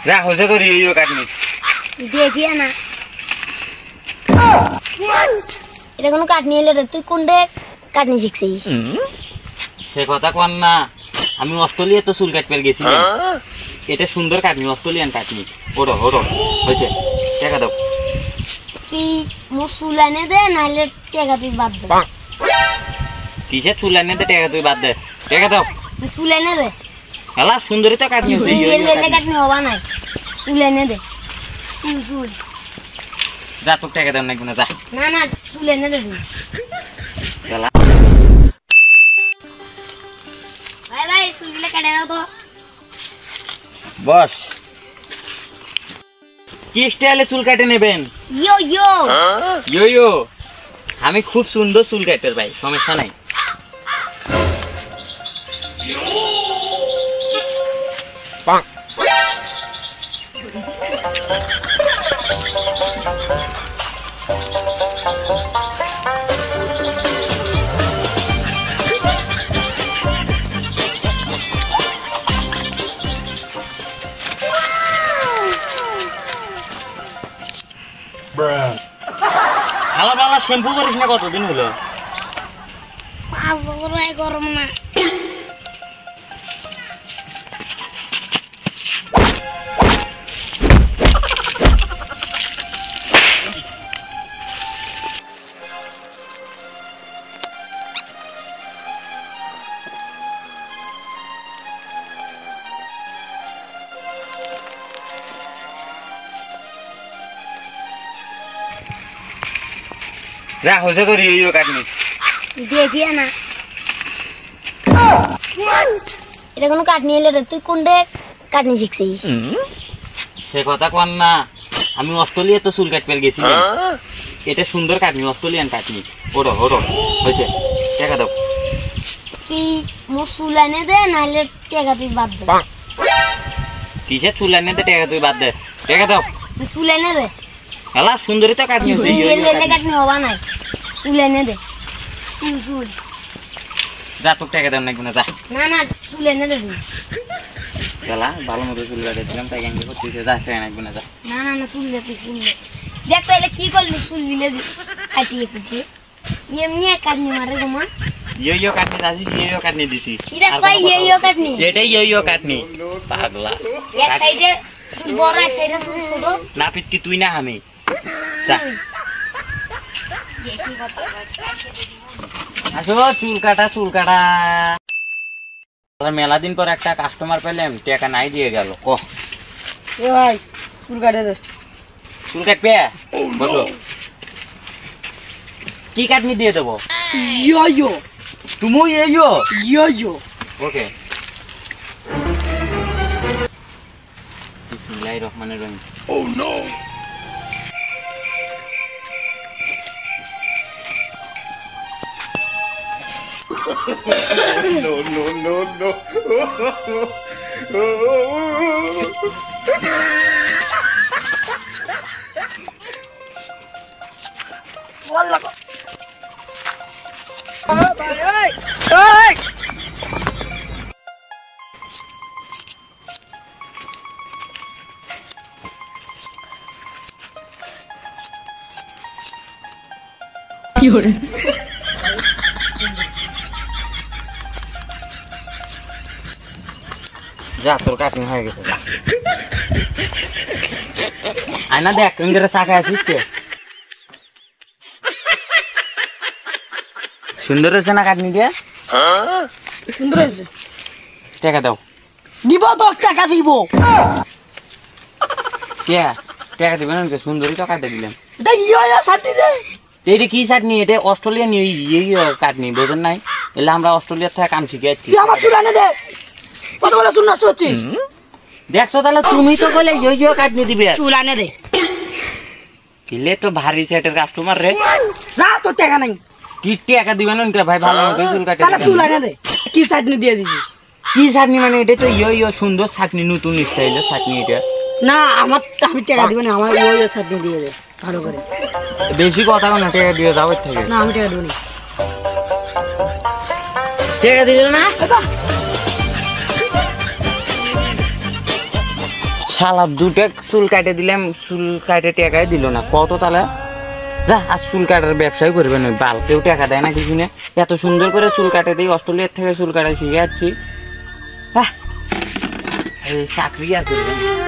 যা হয়েছে তোর ইয়ে কাটনি দেখিয়া না এটা কোনো কাটনি এলে রে তুই কোনটা কাটনি শিখছিস সে কথা কন না আমি অস্ট্রেলিয়া তো চুল কাটতে গেছিলাম এটা সুন্দর কাটনি অস্ট্রেলিয়ান কাটনি ওরো ওরো হয়েছে টাকা দাও তুই মোর চুল এনে দে নাহলে টাকা তুই বাদ দে কিসে চুল এনে দে টাকা তুই বাদ দে টাকা দাও চুল এনে দে হেলা সুন্দরী তো কাটনি এলে কাটনি হবা নাই চুল এনে দে চুল চুল যা তোর টাকা দাও নাকি না যা না না চুল এনে দে তুই হেলা ভাই ভাই চুলগুলো কেটে দাও তো বস কি স্টাইলে চুল কাটে নেবেন ইয়ো ইয়ো ইয়ো ইয়ো আমি খুব সুন্দর চুল কাটার ভাই সমস্যা নাই আলাদা আলাদা শ্যাম্পু করিস না কতদিন হলো 5 বছর হয় গরম না যা হয়েছে তোর ইয়ে কাটনি দেখিয়া না এটা কোনো কাটনি এলে রে তুই কোনটা কাটনি শিখছিস সে কথা কন না আমি অস্ট্রেলিয়া তো চুল কাটতে গেছিলাম এটা সুন্দর কাটনি অস্ট্রেলিয়ান কাটনি ওরো ওরো হয়েছে টাকা দাও তুই মোর চুল এনে দে নাহলে টাকা তুই বাদ দে কিসে চুল এনে দে টাকা তুই বাদ দে টাকা দাও চুল এনে দে হেলা সুন্দরী তো কাটনি এলে কাটনি হবা নাই চুল এনে দে চুল চুল যা তোর টাকা দাও নাকি না যা না না চুল এনে দে তুই হেলা ভালো মতো চুল কাটেছিলাম তাই গাঙ্গে করতে যা টাকা নাকি না যা না না না চুল দে তুই চুল দে দেখ তাহলে কি করলি চুল দিলে কাটিয়ে কুটিয়ে এমনি কাটনি মারে গোমা ইয়ো কাটনি আসিস ইয়ো কাটনি দিছি এটা কই ইয়ো কাটনি এটাই ইয়ো কাটনি পাগলা এক সাইডে চুল বড় এক সাইডে চুল ছোট না পিট কি তুই না আমি যা আসো চুল কাটা মেলা দিন পর একটা কাস্টমার পেলাম টাকা নাই দিয়ে গেল ও ভাই চুল কাটে দে চুল কাটবে বসো কি কাটনি দিয়ে দেবো ইয়ো তুমি ইয়ো ইয়ো ওকে বিসমিল্লাহির রহমানির রহিম ও no no. Wallah. Hey! You're যা তোর কাটনি হয়ে গেছে আয়না দেখ ইংরেজি চাকা আছিস কে সুন্দর হয়েছে না কাটনি দিয়ে সুন্দর হয়েছে টাকা দাও দিব তো টাকা দিব কে টাকা দিবেন না সুন্দরী তো কাটে দিলাম এটা ইয়ো চাটনি রে এটা কি চাটনি এটা অস্ট্রেলিয়ান ইয়ে কাটনি বোঝেন নাই এলে আমরা অস্ট্রেলিয়ার থেকে কাম শিখে যাচ্ছি তুই আমার চুল এনে দে কত বলে চুল নষ্ট হচ্ছিস দেখছো তাহলে তুমি তো বলে ইয়ো কাটনি দিবে চুল এনে দে কিলে তো ভারী সেটের কাস্টমার রে যা তোর টাকা নাই কি টাকা দিবেন না ভাই ভালো মতো চুল কাটে তাহলে চুল এনে দে কি চাটনি দিয়ে দিছিস কি চাটনি মানে এটা তো ইয়ো সুন্দর চাটনি নতুন স্টাইলের চাটনি এটা না আমি টাকা দিব না আমার ইয়ো চাটনি দিয়ে দে ভালো করে বেশি কথা না টাকা দিয়ে যাও থেকে না আমি টাকা দেব না টাকা দিলে না শালা দুটা চুল কাটে দিলাম, চুল কাটে টাকাই দিল না। কত তাহলে যা, আজ চুল কাটার ব্যবসায় করবেন, ওই বাল কেউ টাকা দেয় না কিছু না। এত সুন্দর করে চুল কাটে দিই, অস্ট্রেলিয়ার থেকে চুল কাটা শিখে যাচ্ছি। হ্যাঁ, এই চাকরি আর করবেন।